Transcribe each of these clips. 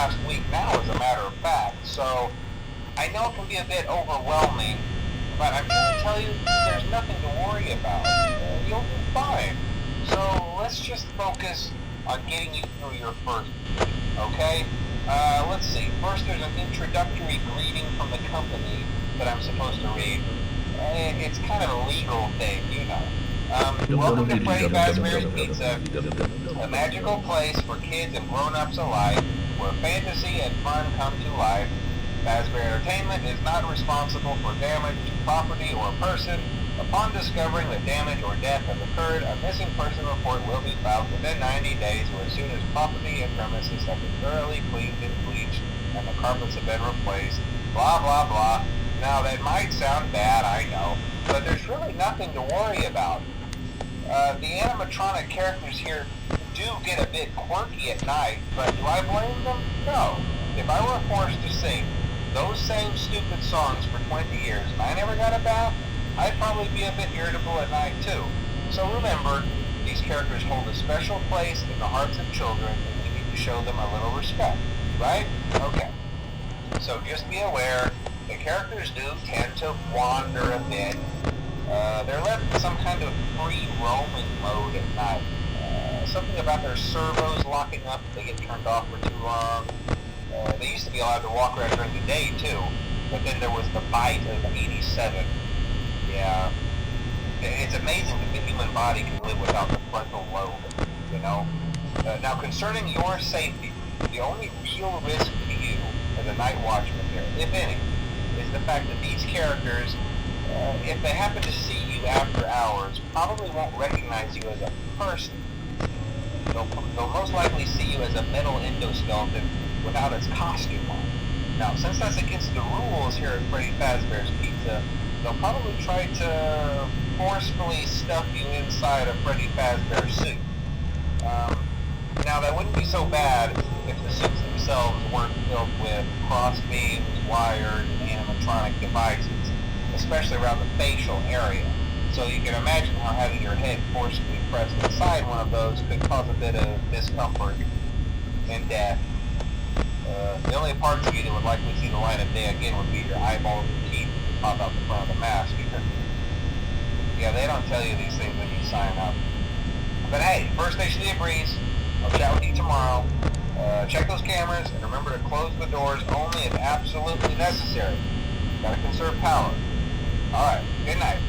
last week now, as a matter of fact. So I know it can be a bit overwhelming, but I'm here to tell you there's nothing to worry about. You'll be fine. So let's just focus on getting you through your first week, okay? Let's see. First, there's an introductory greeting from the company that I'm supposed to read. It's kind of a legal thing, you know. Welcome to Freddy Fazbear's Pizza, a magical place for kids and grown-ups alike, where fantasy and fun come to life. Fazbear Entertainment is not responsible for damage to property or person. Upon discovering that damage or death has occurred, a missing person report will be filed within 90 days or as soon as property and premises have been thoroughly cleaned and bleached and the carpets have been replaced. Blah, blah, blah. Now, that might sound bad, I know, but there's really nothing to worry about. The animatronic characters here do get a bit quirky at night, but do I blame them? No. If I were forced to sing those same stupid songs for 20 years and I never got a bath, I'd probably be a bit irritable at night too. So remember, these characters hold a special place in the hearts of children and we need to show them a little respect, right? Okay. So just be aware, the characters do tend to wander a bit. They're left in some kind of free roaming mode at night. Something about their servos locking up if they get turned off for too long. They used to be allowed to walk around during the day too, but then there was the bite of 87. Yeah, it's amazing that the human body can live without the frontal lobe, you know? Now, concerning your safety, the only real risk to you as a night watchman here, if any, is the fact that these characters, if they happen to see you after hours, probably won't recognize you as a person. They'll most likely see you as a metal endoskeleton without its costume on. Now, since that's against the rules here at Freddy Fazbear's Pizza, they'll probably try to forcefully stuff you inside a Freddy Fazbear suit. Now, that wouldn't be so bad if the suits themselves weren't filled with crossbeams, wired, and animatronic devices, especially around the facial area. So you can imagine how having your head forcibly pressed inside one of those could cause a bit of discomfort and death. The only parts of you that would likely see the light of day again would be your eyeballs and teeth that pop out the front of the mask. Yeah, they don't tell you these things when you sign up. But hey, First Station of the Breeze. I'll chat with you tomorrow. Check those cameras and remember to close the doors only if absolutely necessary. Gotta conserve power. Alright, good night.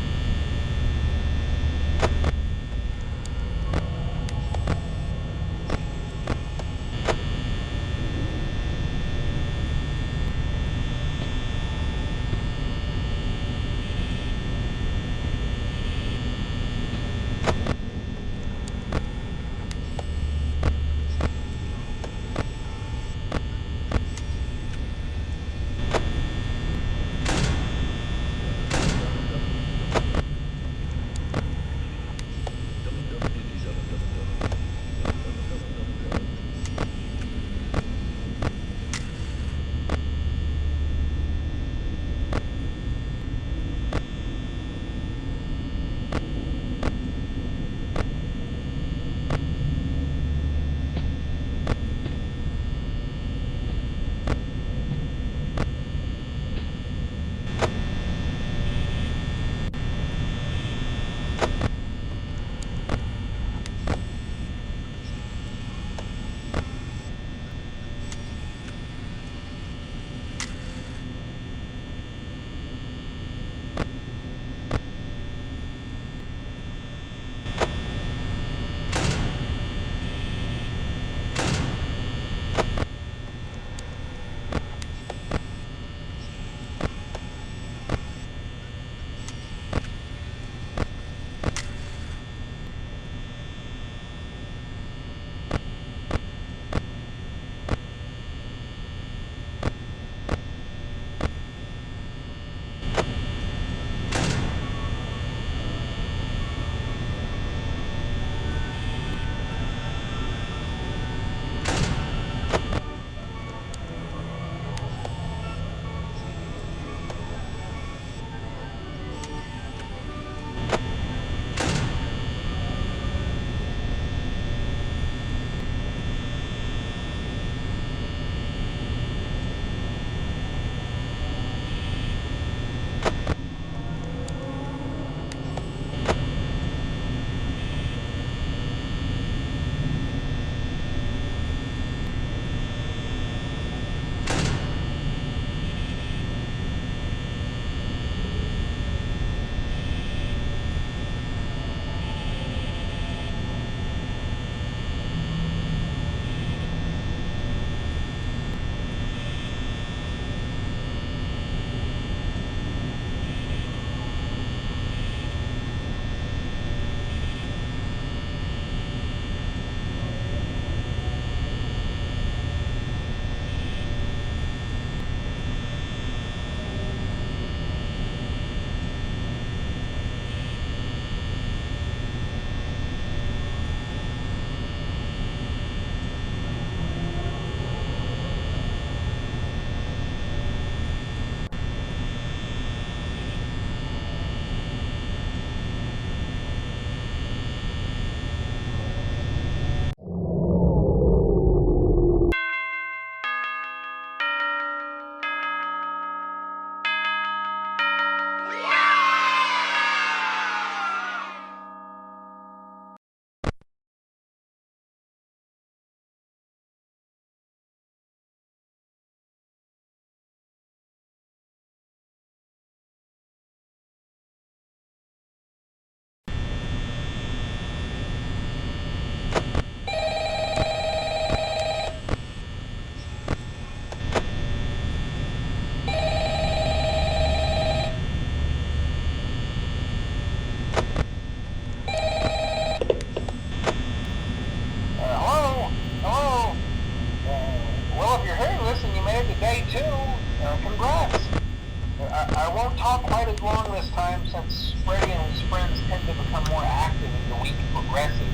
aggressive.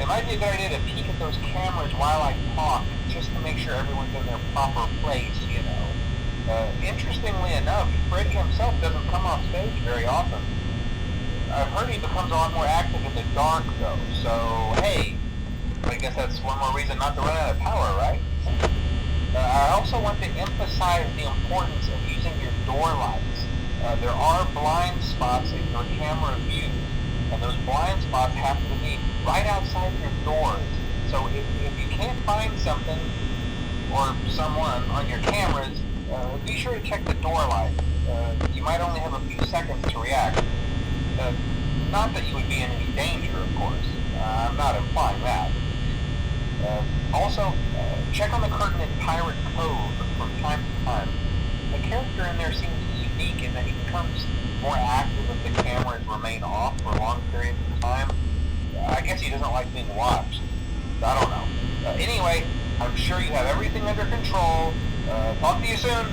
It might be a good idea to peek at those cameras while I talk, just to make sure everyone's in their proper place, you know. Interestingly enough, Freddy himself doesn't come off stage very often. I've heard he becomes a lot more active in the dark, though, so hey, I guess that's one more reason not to run out of power, right? I also want to emphasize the importance of using your door lights. There are blind spots in your camera view, and those blind spots have to be right outside your doors. So if you can't find something or someone on your cameras, be sure to check the door light. You might only have a few seconds to react. Not that you would be in any danger, of course. I'm not implying that. Also, check on the curtain in Pirate Cove from time to time. The character in there seems unique in that he becomes more active if the cameras remain off for long periods of time. I guess he doesn't like being watched. I don't know. Anyway, I'm sure you have everything under control. Talk to you soon.